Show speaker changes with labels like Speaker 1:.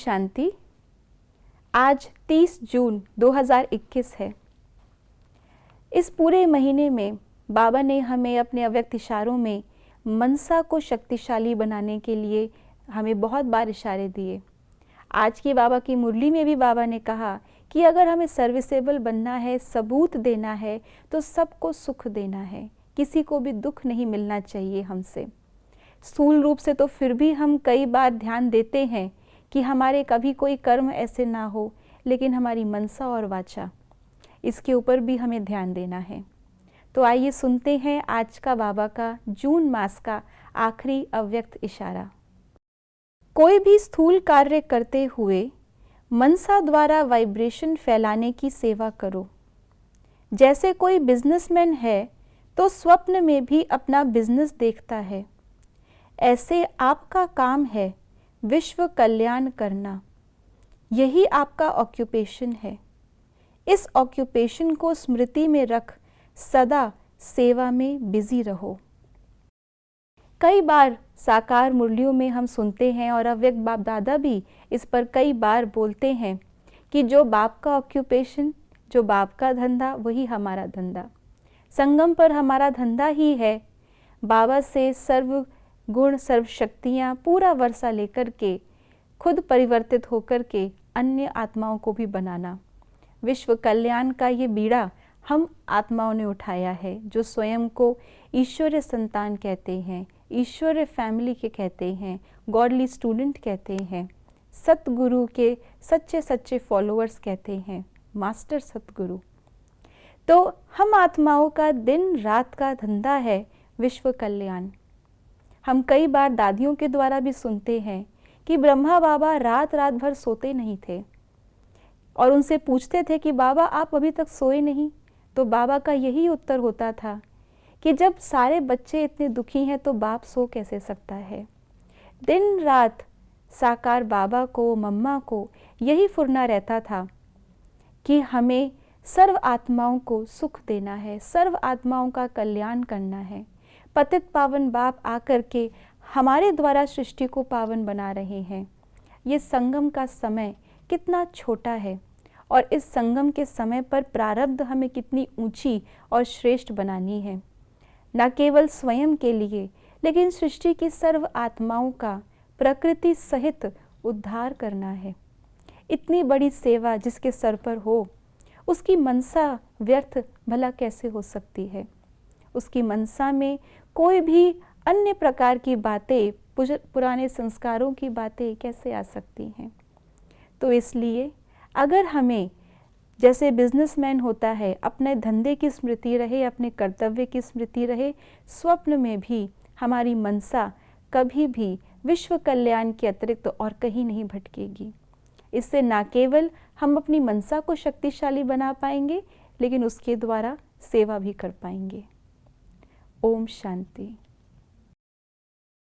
Speaker 1: शांति। आज 30 जून 2021 है। इस पूरे महीने में बाबा ने हमें अपने अव्यक्त इशारों में मनसा को शक्तिशाली बनाने के लिए हमें बहुत बार इशारे दिए। आज की बाबा की मुरली में भी बाबा ने कहा कि अगर हमें सर्विसेबल बनना है, सबूत देना है, तो सबको सुख देना है, किसी को भी दुख नहीं मिलना चाहिए हमसे। स्थूल रूप से तो फिर भी हम कई बार ध्यान देते हैं कि हमारे कभी कोई कर्म ऐसे ना हो, लेकिन हमारी मनसा और वाचा, इसके ऊपर भी हमें ध्यान देना है। तो आइए सुनते हैं आज का बाबा का जून मास का आखिरी अव्यक्त इशारा। कोई भी स्थूल कार्य करते हुए मनसा द्वारा वाइब्रेशन फैलाने की सेवा करो। जैसे कोई बिजनेसमैन है तो स्वप्न में भी अपना बिजनेस देखता है, ऐसे आपका काम है विश्व कल्याण करना। यही आपका ऑक्यूपेशन है। इस ऑक्यूपेशन को स्मृति में रख सदा सेवा में बिजी रहो। कई बार साकार मुरलियों में हम सुनते हैं और अव्यक्त बाप दादा भी इस पर कई बार बोलते हैं कि जो बाप का ऑक्यूपेशन, जो बाप का धंधा, वही हमारा धंधा। संगम पर हमारा धंधा ही है बाबा से सर्व गुण सर्व शक्तियाँ पूरा वर्षा लेकर के खुद परिवर्तित होकर के अन्य आत्माओं को भी बनाना। विश्व कल्याण का ये बीड़ा हम आत्माओं ने उठाया है, जो स्वयं को ईश्वरीय संतान कहते हैं, ईश्वरीय फैमिली के कहते हैं, गॉडली स्टूडेंट कहते हैं, सतगुरु के सच्चे सच्चे फॉलोअर्स कहते हैं, मास्टर सतगुरु। तो हम आत्माओं का दिन रात का धंधा है विश्व कल्याण। हम कई बार दादियों के द्वारा भी सुनते हैं कि ब्रह्मा बाबा रात रात भर सोते नहीं थे और उनसे पूछते थे कि बाबा आप अभी तक सोए नहीं। तो बाबा का यही उत्तर होता था कि जब सारे बच्चे इतने दुखी हैं तो बाप सो कैसे सकता है। दिन रात साकार बाबा को, मम्मा को यही फुरना रहता था कि हमें सर्व आत्माओं को सुख देना है, सर्व आत्माओं का कल्याण करना है। पतित पावन बाप आकर के हमारे द्वारा सृष्टि को पावन बना रहे हैं। ये संगम का समय कितना छोटा है और इस संगम के समय पर प्रारब्ध हमें कितनी ऊंची और श्रेष्ठ बनानी है, न केवल स्वयं के लिए लेकिन सृष्टि की सर्व आत्माओं का प्रकृति सहित उद्धार करना है। इतनी बड़ी सेवा जिसके सर पर हो, उसकी मनसा व्यर्थ भला कैसे हो सकती है। उसकी मनसा में कोई भी अन्य प्रकार की बातें, पुराने संस्कारों की बातें कैसे आ सकती हैं। तो इसलिए अगर हमें जैसे बिजनेसमैन होता है अपने धंधे की स्मृति रहे, अपने कर्तव्य की स्मृति रहे, स्वप्न में भी हमारी मनसा कभी भी विश्व कल्याण के अतिरिक्त और कहीं नहीं भटकेगी। इससे न केवल हम अपनी मनसा को शक्तिशाली बना पाएंगे, लेकिन उसके द्वारा सेवा भी कर पाएंगे। ओम शांति।